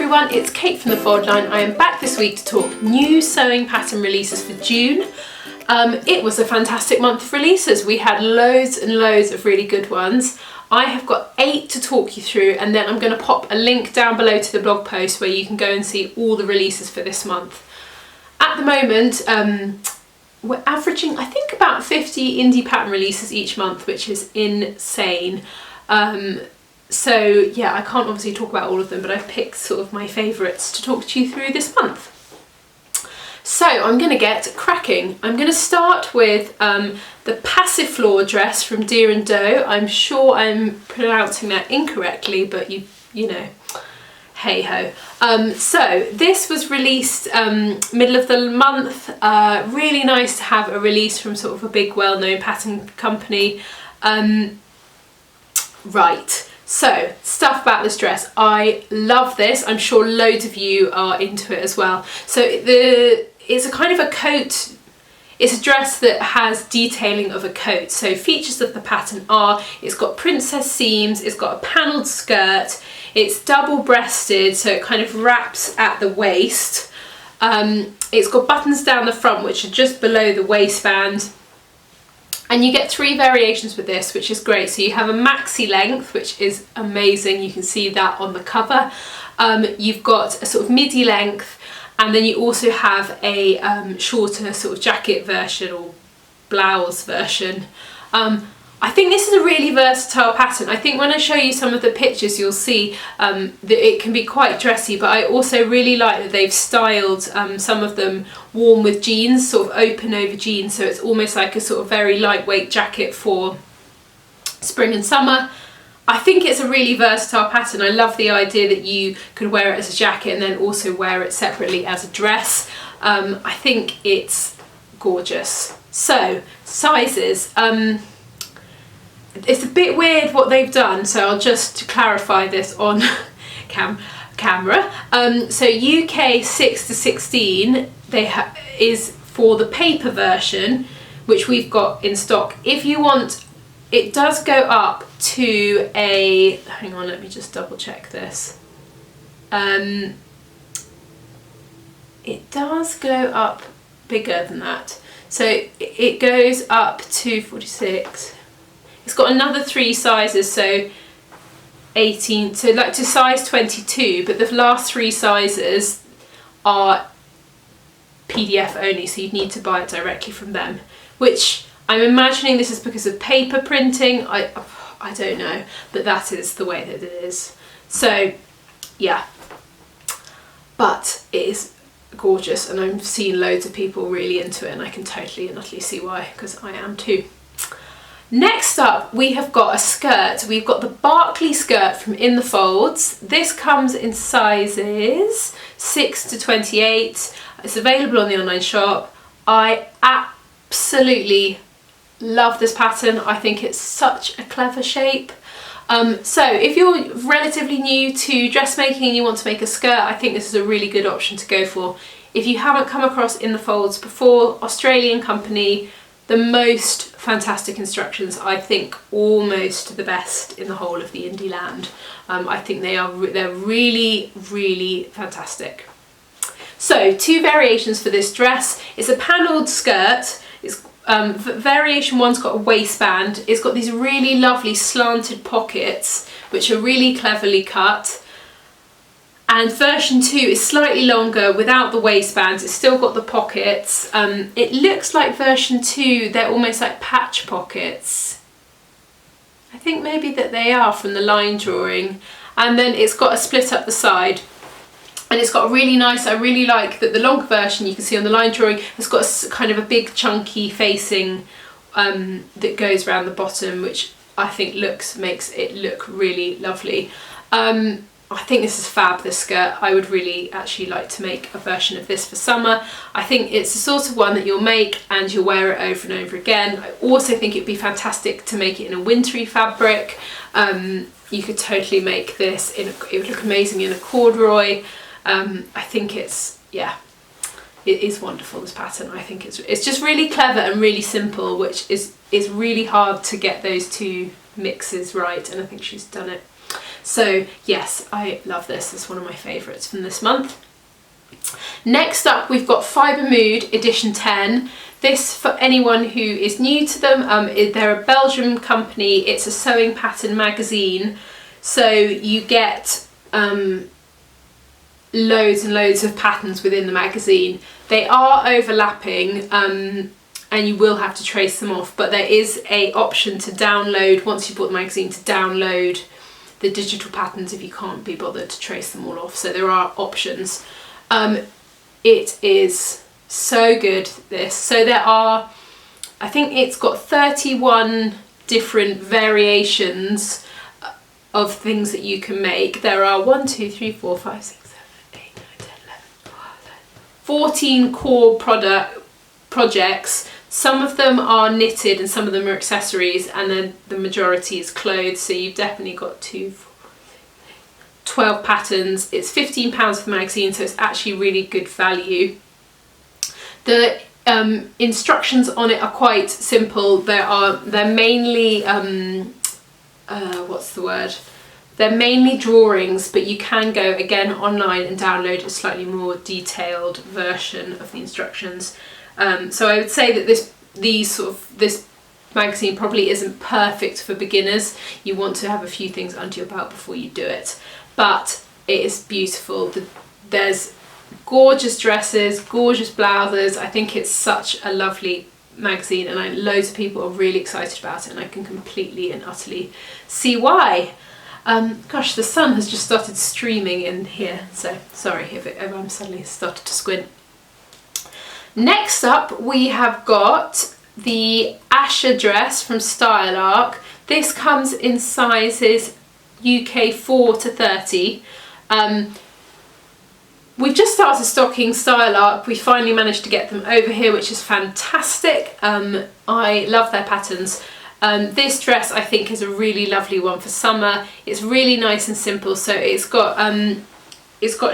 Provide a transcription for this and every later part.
everyone, it's Kate from the Fold Line. I am back this week to talk new sewing pattern releases for June. It was a fantastic month of releases. We had loads and loads of really good ones. I have got 8 to talk you through, and then I'm going to pop a link down below to the blog post where you can go and see all the releases for this month. At the moment, we're averaging, I think, about 50 indie pattern releases each month, which is insane. So yeah, I can't obviously talk about all of them, but I've picked sort of my favourites to talk to you through this month. So I'm going to get cracking. I'm going to start with the Passive Floor dress from Deer and Doe. I'm sure I'm pronouncing that incorrectly, but you know, hey ho. So this was released middle of the month. Really nice to have a release from sort of a big well-known pattern company. Right. So, stuff about this dress. I love this. I'm sure loads of you are into it as well. So it's a kind of a coat. It's a dress that has detailing of a coat. So features of the pattern are, it's got princess seams, it's got a panelled skirt, it's double breasted, so it kind of wraps at the waist. It's got buttons down the front which are just below the waistband. And you get 3 variations with this, which is great. So you have a maxi length, which is amazing. You can see that on the cover. You've got a sort of midi length, and then you also have a shorter sort of jacket version or blouse version. I think this is a really versatile pattern. I think when I show you some of the pictures, you'll see that it can be quite dressy, but I also really like that they've styled some of them warm with jeans, sort of open over jeans, so it's almost like a sort of very lightweight jacket for spring and summer. I think it's a really versatile pattern. I love the idea that you could wear it as a jacket and then also wear it separately as a dress. I think it's gorgeous. So, sizes. It's a bit weird what they've done, so I'll just clarify this on camera. So UK 6 to 16 is for the paper version, which we've got in stock. If you want, it does go up to a, hang on, let me just double check this. It does go up bigger than that. So it goes up to 46. It's got another 3 sizes, so 18, so like to size 22, but the last 3 sizes are PDF only, so you'd need to buy it directly from them, which I'm imagining this is because of paper printing. I don't know, but that is the way that it is. So yeah, but it is gorgeous, and I've seen loads of people really into it, and I can totally and utterly see why, because I am too. Next up, we have got a skirt. We've got the Berkeley Skirt from In the Folds. This comes in sizes 6 to 28. It's available on the online shop. I absolutely love this pattern. I think it's such a clever shape. So if you're relatively new to dressmaking and you want to make a skirt, I think this is a really good option to go for. If you haven't come across In the Folds before, Australian company, the most fantastic instructions, I think almost the best in the whole of the indie land. I think they're really, really fantastic. So 2 variations for this dress. It's a panelled skirt. It's variation 1's got a waistband. It's got these really lovely slanted pockets, which are really cleverly cut. And version 2 is slightly longer without the waistbands. It's still got the pockets. It looks like version 2, they're almost like patch pockets. I think maybe that they are from the line drawing. And then it's got a split up the side. And it's got a really nice, I really like that the longer version you can see on the line drawing, it's got a kind of a big chunky facing that goes around the bottom, which I think makes it look really lovely. I think this is fab, this skirt. I would really actually like to make a version of this for summer. I think it's the sort of one that you'll make and you'll wear it over and over again. I also think it'd be fantastic to make it in a wintry fabric. You could totally make this, it would look amazing in a corduroy. I think it's, yeah, it is wonderful, this pattern. I think it's just really clever and really simple, which is really hard to get those 2 mixes right, and I think she's done it. So yes, I love this. It's one of my favourites from this month. Next up, we've got Fibre Mood Edition 10. This, for anyone who is new to them, they're a Belgian company. It's a sewing pattern magazine. So you get loads and loads of patterns within the magazine. They are overlapping, and you will have to trace them off, but there is a option to download, once you've bought the magazine, to download the digital patterns if you can't be bothered to trace them all off. So there are options. It is so good, this. So there are, I think it's got 31 different variations of things that you can make. There are 1, 2, 3, 4, 5, 6, 7, 8, 9, 10, 11, 14 core projects. Some of them are knitted and some of them are accessories, and then the majority is clothes. So you've definitely got 12 patterns. It's £15 for the magazine, so it's actually really good value. The instructions on it are quite simple. They're mainly They're mainly drawings, but you can go again online and download a slightly more detailed version of the instructions. So I would say that this magazine probably isn't perfect for beginners. You want to have a few things under your belt before you do it, but it is beautiful. There's gorgeous dresses, gorgeous blouses. I think it's such a lovely magazine, and loads of people are really excited about it, and I can completely and utterly see why. Gosh, the sun has just started streaming in here, so sorry if I'm suddenly started to squint. Next up, we have got the Azure Dress from Style Arc. This comes in sizes UK 4 to 30. We've just started stocking Style Arc. We finally managed to get them over here, which is fantastic. I love their patterns. This dress I think is a really lovely one for summer. It's really nice and simple. So it's got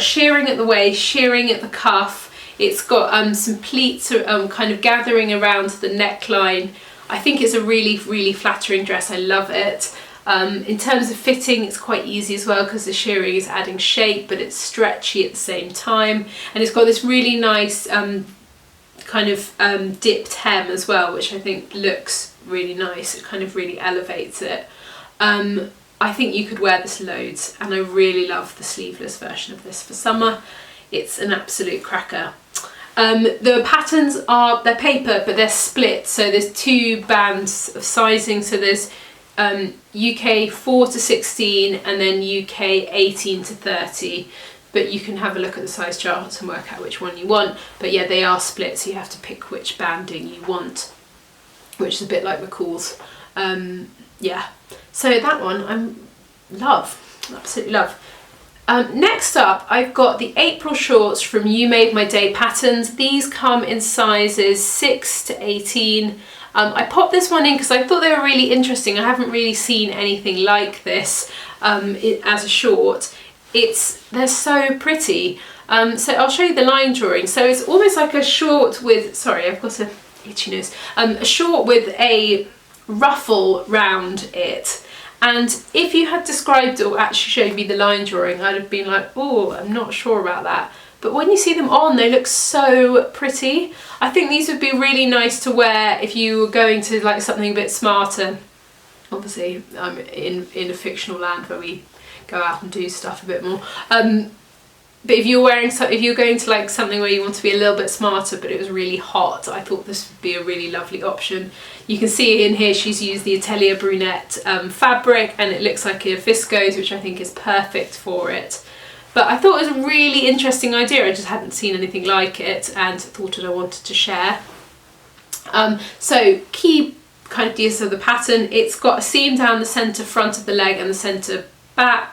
shirring at the waist, shirring at the cuff. It's got some pleats kind of gathering around the neckline. I think it's a really, really flattering dress. I love it. In terms of fitting, it's quite easy as well because the shirring is adding shape, but it's stretchy at the same time. And it's got this really nice kind of dipped hem as well, which I think looks really nice. It kind of really elevates it. I think you could wear this loads, and I really love the sleeveless version of this for summer. It's an absolute cracker. The patterns they're paper, but they're split. So there's 2 bands of sizing. So there's UK 4 to 16 and then UK 18 to 30. But you can have a look at the size charts and work out which one you want. But yeah, they are split, so you have to pick which banding you want, which is a bit like McCall's. Yeah, so that one absolutely love. Next up, I've got the April shorts from You Made My Day Patterns. These come in sizes 6 to 18. I popped this one in because I thought they were really interesting. I haven't really seen anything like this as a short. They're so pretty. So I'll show you the line drawing. So it's almost like a short with, sorry, I've got a itchy nose. A short with a ruffle round it. And if you had described or actually showed me the line drawing, I'd have been like, oh, I'm not sure about that. But when you see them on, they look so pretty. I think these would be really nice to wear if you were going to like something a bit smarter. Obviously, I'm in a fictional land where we go out and do stuff a bit more. But if you're going to like something where you want to be a little bit smarter, but it was really hot, I thought this would be a really lovely option. You can see in here she's used the Atelier Brunette fabric, and it looks like a viscose, which I think is perfect for it. But I thought it was a really interesting idea. I just hadn't seen anything like it and thought that I wanted to share. So key kind of details of the pattern. It's got a seam down the centre front of the leg and the centre back.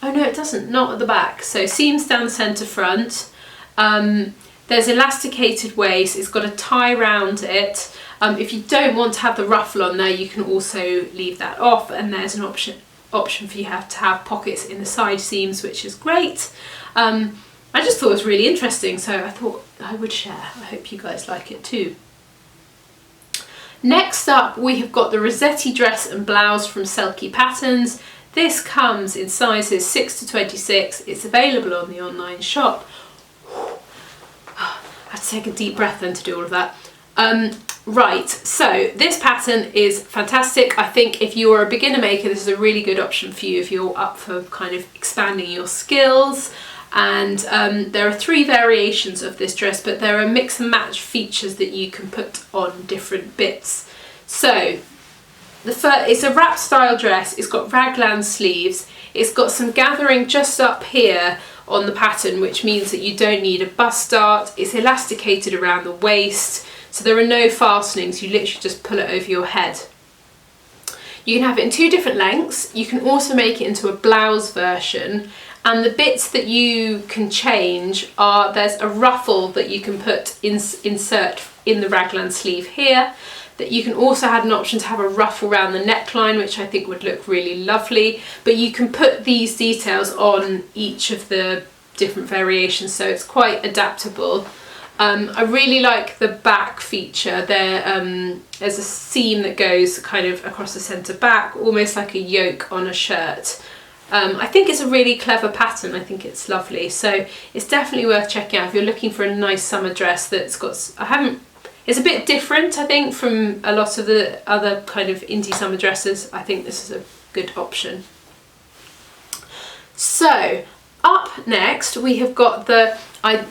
Oh no, it doesn't, not at the back. So seams down the centre front. There's elasticated waist. It's got a tie round it. If you don't want to have the ruffle on there, you can also leave that off, and there's an option for you to have pockets in the side seams, which is great. I just thought it was really interesting, so I thought I would share. I hope you guys like it too. Next up, we have got the Rossetti Dress and Blouse from Selkie Patterns. This comes in sizes 6 to 26. It's available on the online shop. I have to take a deep breath then to do all of that. Right, so this pattern is fantastic. I think if you are a beginner maker, this is a really good option for you if you're up for kind of expanding your skills. And there are 3 variations of this dress, but there are mix and match features that you can put on different bits. So it's a wrap style dress. It's got raglan sleeves. It's got some gathering just up here on the pattern, which means that you don't need a bust dart. It's elasticated around the waist, so there are no fastenings. You literally just pull it over your head. You can have it in 2 different lengths. You can also make it into a blouse version, and the bits that you can change are, there's a ruffle that you can insert in the raglan sleeve here, that you can also add an option to have a ruffle around the neckline, which I think would look really lovely, but you can put these details on each of the different variations, so it's quite adaptable. I really like the back feature. There's a seam that goes kind of across the centre back, almost like a yoke on a shirt. I think it's a really clever pattern. I think it's lovely, so it's definitely worth checking out if you're looking for a nice summer dress that's got, it's a bit different, I think, from a lot of the other kind of indie summer dresses. I think this is a good option. So up next we have got I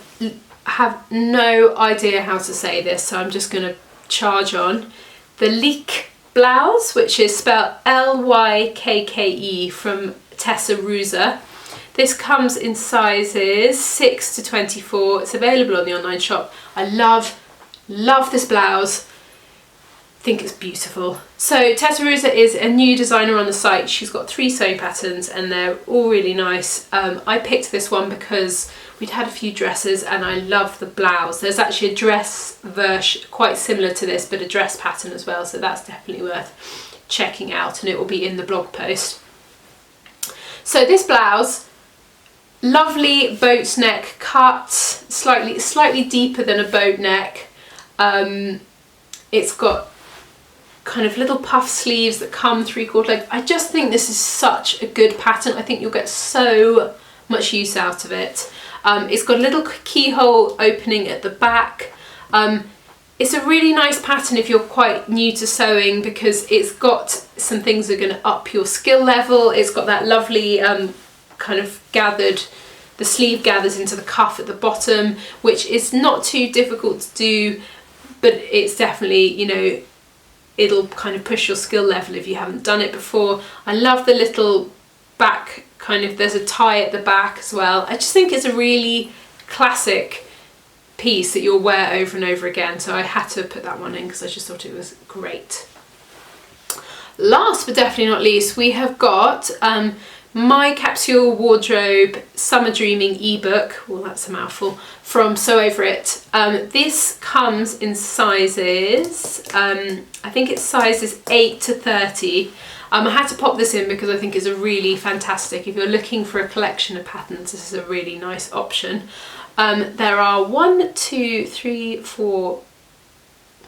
have no idea how to say this, so I'm just going to charge on. The Leek Blouse, which is spelled L-Y-K-K-E, from Rossetti. This comes in sizes 6 to 24. It's available on the online shop. I love this blouse. I think it's beautiful. So Rossetti is a new designer on the site. She's got 3 sewing patterns and they're all really nice. I picked this one because we'd had a few dresses and I love the blouse. There's actually a dress version quite similar to this, but a dress pattern as well, so that's definitely worth checking out, and it will be in the blog post. So this blouse, lovely boat neck cut, slightly deeper than a boat neck. It's got kind of little puff sleeves that come 3/4 length. I just think this is such a good pattern. I think you'll get so much use out of it. It's got a little keyhole opening at the back. It's a really nice pattern if you're quite new to sewing, because it's got some things that are going to up your skill level. It's got that lovely kind of gathered, the sleeve gathers into the cuff at the bottom, which is not too difficult to do, but it's definitely, you know, it'll kind of push your skill level if you haven't done it before. I love the little back kind of, there's a tie at the back as well. I just think it's a really classic piece that you'll wear over and over again, so I had to put that one in because I just thought it was great. Last but definitely not least, we have got my Capsule Wardrobe Summer Dreaming ebook. Well, that's a mouthful. From Sew Over It. This comes in sizes, I think it's sizes 8 to 30. I had to pop this in because I think it's a really fantastic, if you're looking for a collection of patterns, this is a really nice option. There are 1, 2, 3, 4,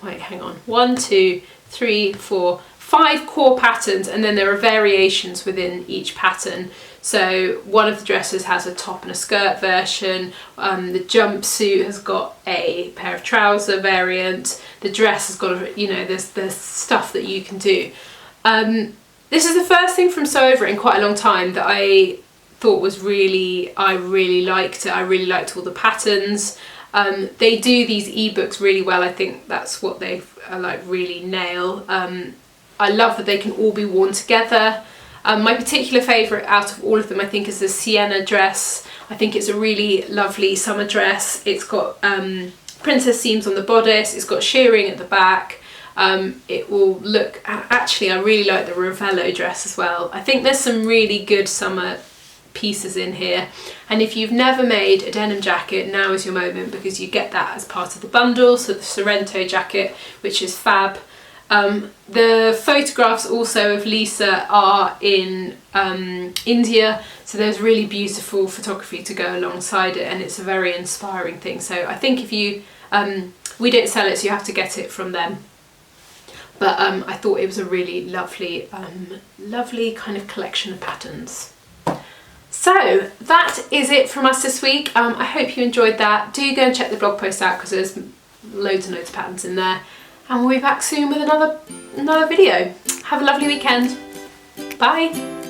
wait, hang on, 1, 2, 3, 4, 5 core patterns, and then there are variations within each pattern. So one of the dresses has a top and a skirt version, the jumpsuit has got a pair of trouser variant, the dress has got a, you know, there's stuff that you can do. This is the first thing from Sew Over It in quite a long time that I thought was really, I really liked it. I really liked all the patterns. They do these ebooks really well. I think that's what they like really nail. I love that they can all be worn together. My particular favourite out of all of them, I think, is the Sienna dress. I think it's a really lovely summer dress. It's got princess seams on the bodice, it's got shirring at the back. It will look, actually I really like the Ravello dress as well. I think there's some really good summer pieces in here, and if you've never made a denim jacket, now is your moment, because you get that as part of the bundle. So the Sorrento jacket, which is fab. The photographs also of Lisa are in India, so there's really beautiful photography to go alongside it, and it's a very inspiring thing. So I think if you we don't sell it, so you have to get it from them. but I thought it was a really lovely, lovely kind of collection of patterns. So that is it from us this week. I hope you enjoyed that. Do go and check the blog post out because there's loads and loads of patterns in there. And we'll be back soon with another video. Have a lovely weekend. Bye.